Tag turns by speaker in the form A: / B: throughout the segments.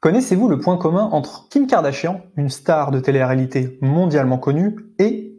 A: Connaissez-vous le point commun entre Kim Kardashian, une star de télé-réalité mondialement connue, et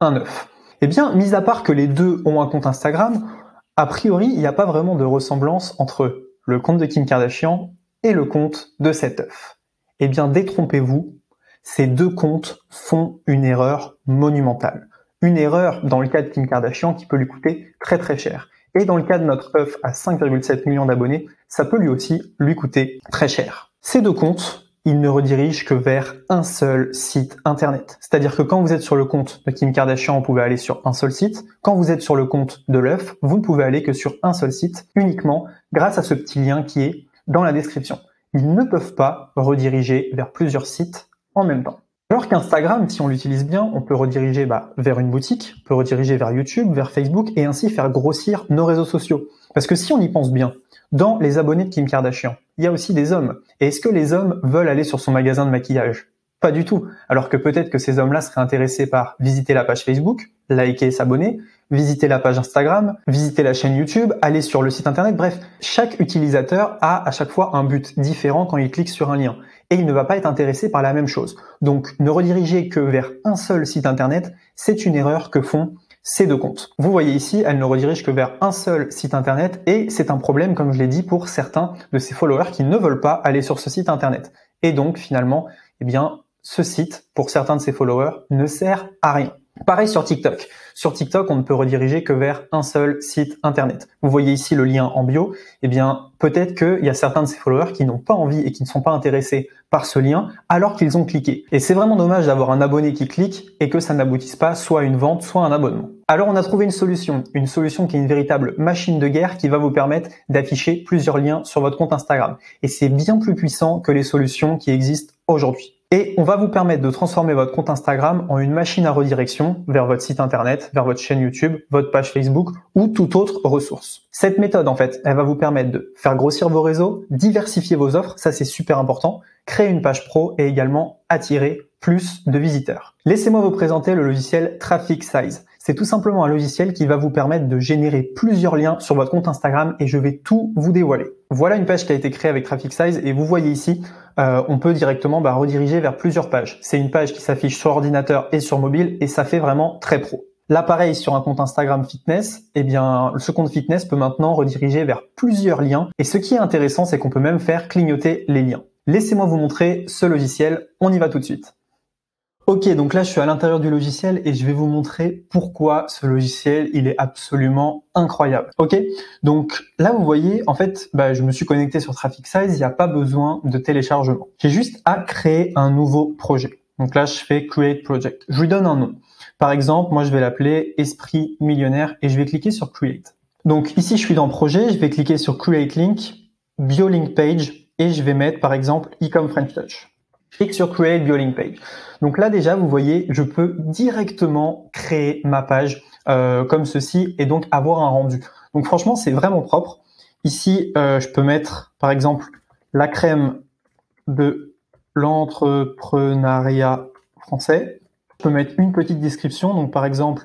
A: un œuf? Eh bien, mis à part que les deux ont un compte Instagram, a priori, il n'y a pas vraiment de ressemblance entre le compte de Kim Kardashian et le compte de cet œuf. Eh bien, détrompez-vous, ces deux comptes font une erreur monumentale. Une erreur dans le cas de Kim Kardashian qui peut lui coûter très très cher. Et dans le cas de notre œuf à 5,7 millions d'abonnés, ça peut lui aussi lui coûter très cher. Ces deux comptes, ils ne redirigent que vers un seul site internet. C'est-à-dire que quand vous êtes sur le compte de Kim Kardashian, vous pouvez aller sur un seul site. Quand vous êtes sur le compte de l'œuf, vous ne pouvez aller que sur un seul site, uniquement grâce à ce petit lien qui est dans la description. Ils ne peuvent pas rediriger vers plusieurs sites en même temps. Alors qu'Instagram, si on l'utilise bien, on peut rediriger vers une boutique, on peut rediriger vers YouTube, vers Facebook et ainsi faire grossir nos réseaux sociaux. Parce que si on y pense bien, dans les abonnés de Kim Kardashian, il y a aussi des hommes. Et est-ce que les hommes veulent aller sur son magasin de maquillage? Pas du tout. Alors que peut-être que ces hommes-là seraient intéressés par visiter la page Facebook, liker et s'abonner, visiter la page Instagram, visiter la chaîne YouTube, aller sur le site internet. Bref, chaque utilisateur a à chaque fois un but différent quand il clique sur un lien. Et il ne va pas être intéressé par la même chose. Donc, ne rediriger que vers un seul site internet, c'est une erreur que font ces deux comptes. Vous voyez ici, elle ne redirige que vers un seul site internet et c'est un problème, comme je l'ai dit, pour certains de ses followers qui ne veulent pas aller sur ce site internet. Et donc, finalement, eh bien, ce site, pour certains de ses followers, ne sert à rien. Pareil sur TikTok. Sur TikTok, on ne peut rediriger que vers un seul site internet. Vous voyez ici le lien en bio. Eh bien, peut-être qu'il y a certains de ces followers qui n'ont pas envie et qui ne sont pas intéressés par ce lien alors qu'ils ont cliqué. Et c'est vraiment dommage d'avoir un abonné qui clique et que ça n'aboutisse pas soit à une vente, soit à un abonnement. Alors, on a trouvé une solution qui est une véritable machine de guerre qui va vous permettre d'afficher plusieurs liens sur votre compte Instagram. Et c'est bien plus puissant que les solutions qui existent aujourd'hui. Et on va vous permettre de transformer votre compte Instagram en une machine à redirection vers votre site internet, vers votre chaîne YouTube, votre page Facebook ou toute autre ressource. Cette méthode, en fait, elle va vous permettre de faire grossir vos réseaux, diversifier vos offres, ça c'est super important, créer une page pro et également attirer plus de visiteurs. Laissez-moi vous présenter le logiciel Traffic Size. C'est tout simplement un logiciel qui va vous permettre de générer plusieurs liens sur votre compte Instagram et je vais tout vous dévoiler. Voilà une page qui a été créée avec Traffic Size et vous voyez ici, on peut directement rediriger vers plusieurs pages. C'est une page qui s'affiche sur ordinateur et sur mobile et ça fait vraiment très pro. Là, pareil, sur un compte Instagram fitness, eh bien, ce compte fitness peut maintenant rediriger vers plusieurs liens et ce qui est intéressant, c'est qu'on peut même faire clignoter les liens. Laissez-moi vous montrer ce logiciel, on y va tout de suite. Ok, donc là je suis à l'intérieur du logiciel et je vais vous montrer pourquoi ce logiciel il est absolument incroyable. Ok, donc là vous voyez en fait je me suis connecté sur Traffic Size, il n'y a pas besoin de téléchargement. J'ai juste à créer un nouveau projet. Donc là je fais Create Project. Je lui donne un nom. Par exemple, moi je vais l'appeler Esprit Millionnaire et je vais cliquer sur Create. Donc ici je suis dans Projet, je vais cliquer sur Create Link, Bio Link Page et je vais mettre par exemple Ecom French Touch. Je clique sur Create Bio Link Page. Donc là déjà, vous voyez, je peux directement créer ma page comme ceci et donc avoir un rendu. Donc franchement, c'est vraiment propre. Ici, je peux mettre par exemple la crème de l'entrepreneuriat français. Je peux mettre une petite description. Donc par exemple,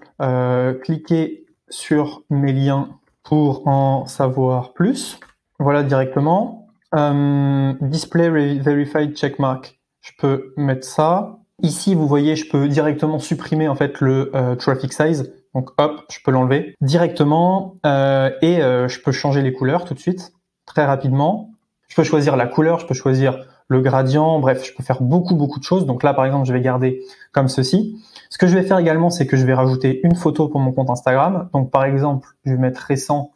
A: cliquez sur mes liens pour en savoir plus. Voilà directement. Display Verified Checkmark. Je peux mettre ça. Ici, vous voyez, je peux directement supprimer en fait le Traffic Size. Donc hop, je peux l'enlever directement et je peux changer les couleurs tout de suite, très rapidement. Je peux choisir la couleur, je peux choisir le gradient, bref, je peux faire beaucoup de choses. Donc là, par exemple, je vais garder comme ceci. Ce que je vais faire également, c'est que je vais rajouter une photo pour mon compte Instagram. Donc par exemple, je vais mettre récent.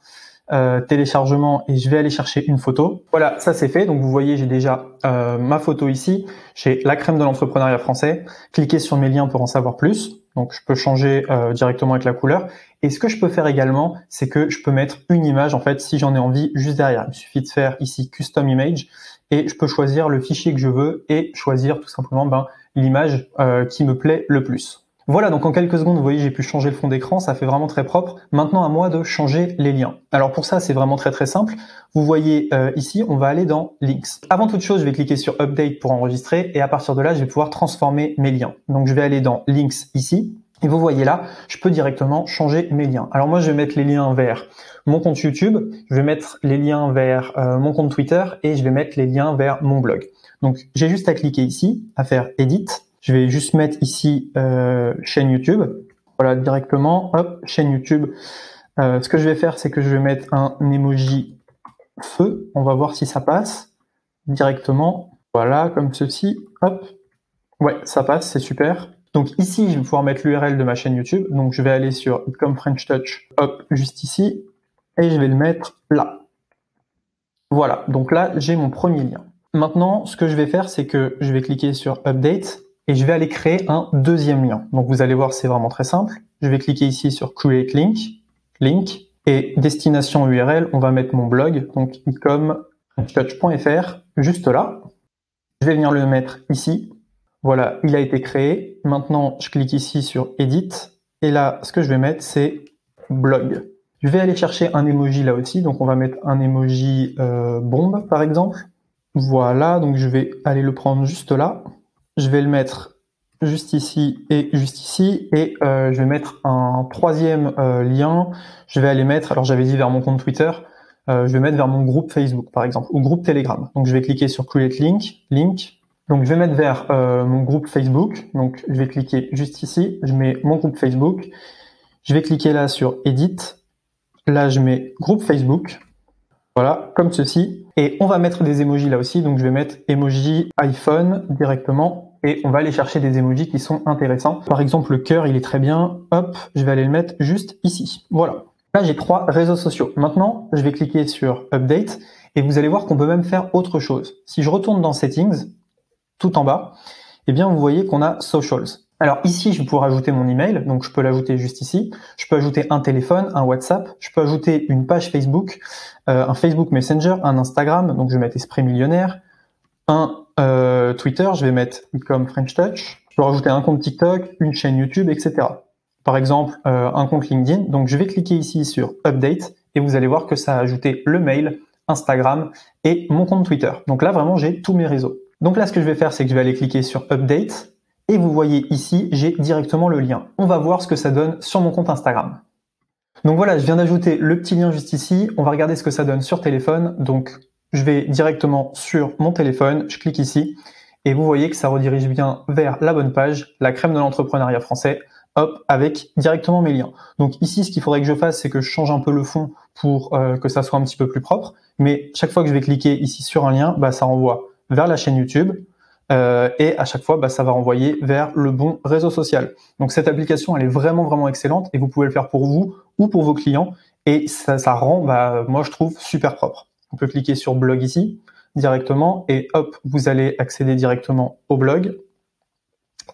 A: Téléchargement et je vais aller chercher une photo. Voilà, ça c'est fait. Donc vous voyez, j'ai déjà ma photo ici. J'ai la crème de l'entrepreneuriat français. Cliquez sur mes liens pour en savoir plus. Donc je peux changer directement avec la couleur. Et ce que je peux faire également, c'est que je peux mettre une image en fait si j'en ai envie juste derrière. Il me suffit de faire ici Custom Image et je peux choisir le fichier que je veux et choisir tout simplement l'image qui me plaît le plus. Voilà, donc en quelques secondes, vous voyez, j'ai pu changer le fond d'écran, ça fait vraiment très propre. Maintenant, à moi de changer les liens. Alors pour ça, c'est vraiment très simple. Vous voyez ici, on va aller dans Links. Avant toute chose, je vais cliquer sur Update pour enregistrer et à partir de là, je vais pouvoir transformer mes liens. Donc je vais aller dans Links ici. Et vous voyez là, je peux directement changer mes liens. Alors moi, je vais mettre les liens vers mon compte YouTube, je vais mettre les liens vers mon compte Twitter et je vais mettre les liens vers mon blog. Donc j'ai juste à cliquer ici, à faire Edit. Je vais juste mettre ici chaîne YouTube. Voilà, directement, hop, chaîne YouTube. Ce que je vais faire, c'est que je vais mettre un emoji feu. On va voir si ça passe directement. Voilà, comme ceci. Hop. Ouais, ça passe, c'est super. Donc ici, je vais pouvoir mettre l'URL de ma chaîne YouTube. Donc je vais aller sur Comme French Touch, hop, juste ici, et je vais le mettre là. Voilà, donc là, j'ai mon premier lien. Maintenant, ce que je vais faire, c'est que je vais cliquer sur Update et je vais aller créer un deuxième lien. Donc vous allez voir, c'est vraiment très simple. Je vais cliquer ici sur Create Link, et destination URL, on va mettre mon blog, donc ecomfrenchtouch.fr, juste là. Je vais venir le mettre ici. Voilà, il a été créé. Maintenant, je clique ici sur Edit. Et là, ce que je vais mettre, c'est blog. Je vais aller chercher un emoji là aussi. Donc, on va mettre un emoji bombe, par exemple. Voilà, donc je vais aller le prendre juste là. Je vais le mettre juste ici et juste ici. Et je vais mettre un troisième lien. Je vais aller mettre, alors j'avais dit vers mon compte Twitter, je vais mettre vers mon groupe Facebook, par exemple, ou groupe Telegram. Donc, je vais cliquer sur Create Link. Donc, je vais mettre vers mon groupe Facebook. Donc, je vais cliquer juste ici. Je mets mon groupe Facebook. Je vais cliquer là sur Edit. Là, je mets groupe Facebook. Voilà, comme ceci. Et on va mettre des emojis là aussi. Donc, je vais mettre emoji iPhone directement. Et on va aller chercher des emojis qui sont intéressants. Par exemple, le cœur, il est très bien. Hop, je vais aller le mettre juste ici. Voilà. Là, j'ai 3 réseaux sociaux. Maintenant, je vais cliquer sur Update. Et vous allez voir qu'on peut même faire autre chose. Si je retourne dans Settings, tout en bas, eh bien vous voyez qu'on a Socials. Alors ici, je vais pouvoir ajouter mon email, donc je peux l'ajouter juste ici. Je peux ajouter un téléphone, un WhatsApp. Je peux ajouter une page Facebook, un Facebook Messenger, un Instagram, donc je vais mettre Esprit Millionnaire, un Twitter, je vais mettre comme French Touch. Je peux rajouter un compte TikTok, une chaîne YouTube, etc. Par exemple, un compte LinkedIn. Donc je vais cliquer ici sur Update et vous allez voir que ça a ajouté le mail, Instagram et mon compte Twitter. Donc là, vraiment, j'ai tous mes réseaux. Donc là, ce que je vais faire, c'est que je vais aller cliquer sur Update et vous voyez ici, j'ai directement le lien. On va voir ce que ça donne sur mon compte Instagram. Donc voilà, je viens d'ajouter le petit lien juste ici. On va regarder ce que ça donne sur téléphone. Donc je vais directement sur mon téléphone, je clique ici et vous voyez que ça redirige bien vers la bonne page, la crème de l'entrepreneuriat français. Hop, avec directement mes liens. Donc ici, ce qu'il faudrait que je fasse, c'est que je change un peu le fond pour que ça soit un petit peu plus propre. Mais chaque fois que je vais cliquer ici sur un lien, ça renvoie vers la chaîne YouTube et à chaque fois, ça va renvoyer vers le bon réseau social. Donc cette application, elle est vraiment, vraiment excellente et vous pouvez le faire pour vous ou pour vos clients et ça rend, moi je trouve, super propre. On peut cliquer sur blog ici directement et hop, vous allez accéder directement au blog.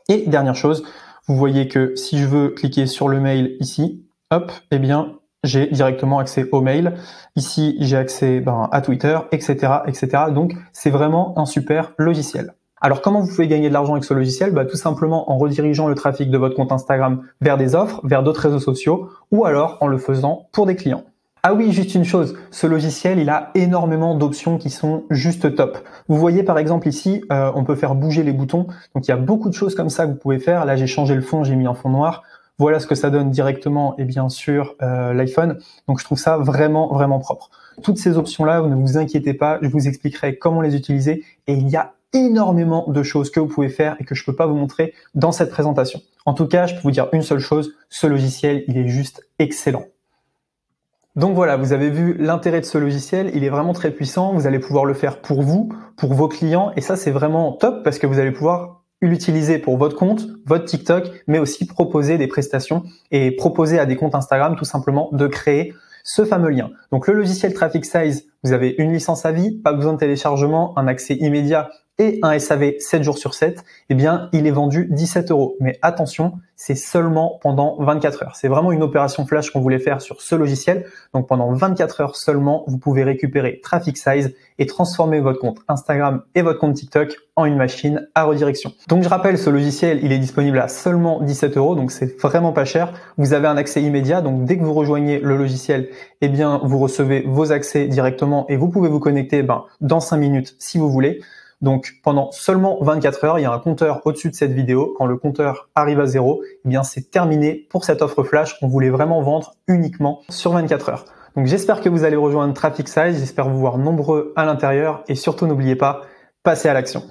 A: Et dernière chose, vous voyez que si je veux cliquer sur le mail ici, hop, eh bien, j'ai directement accès au mail. Ici, j'ai accès à Twitter, etc., etc. Donc, c'est vraiment un super logiciel. Alors, comment vous pouvez gagner de l'argent avec ce logiciel? Tout simplement en redirigeant le trafic de votre compte Instagram vers des offres, vers d'autres réseaux sociaux, ou alors en le faisant pour des clients. Ah oui, juste une chose, ce logiciel, il a énormément d'options qui sont juste top. Vous voyez par exemple ici, on peut faire bouger les boutons. Donc il y a beaucoup de choses comme ça que vous pouvez faire. Là, j'ai changé le fond, j'ai mis un fond noir. Voilà ce que ça donne directement et bien sûr l'iPhone. Donc je trouve ça vraiment, vraiment propre. Toutes ces options-là, ne vous inquiétez pas, je vous expliquerai comment les utiliser. Et il y a énormément de choses que vous pouvez faire et que je peux pas vous montrer dans cette présentation. En tout cas, je peux vous dire une seule chose, ce logiciel, il est juste excellent. Donc voilà, vous avez vu l'intérêt de ce logiciel, il est vraiment très puissant, vous allez pouvoir le faire pour vous, pour vos clients, et ça c'est vraiment top parce que vous allez pouvoir l'utiliser pour votre compte, votre TikTok, mais aussi proposer des prestations et proposer à des comptes Instagram tout simplement de créer ce fameux lien. Donc le logiciel Traffic Size, vous avez une licence à vie, pas besoin de téléchargement, un accès immédiat et un SAV 7 jours sur 7, eh bien, il est vendu 17 €. Mais attention, c'est seulement pendant 24 heures. C'est vraiment une opération flash qu'on voulait faire sur ce logiciel. Donc, pendant 24 heures seulement, vous pouvez récupérer Traffic Size et transformer votre compte Instagram et votre compte TikTok en une machine à redirection. Donc, je rappelle, ce logiciel, il est disponible à seulement 17 €. Donc, c'est vraiment pas cher. Vous avez un accès immédiat. Donc, dès que vous rejoignez le logiciel, eh bien, vous recevez vos accès directement et vous pouvez vous connecter, dans 5 minutes si vous voulez. Donc pendant seulement 24 heures, il y a un compteur au-dessus de cette vidéo. Quand le compteur arrive à 0, eh bien c'est terminé pour cette offre flash. On voulait vraiment vendre uniquement sur 24 heures. Donc j'espère que vous allez rejoindre Traffic Size, j'espère vous voir nombreux à l'intérieur et surtout n'oubliez pas, passez à l'action.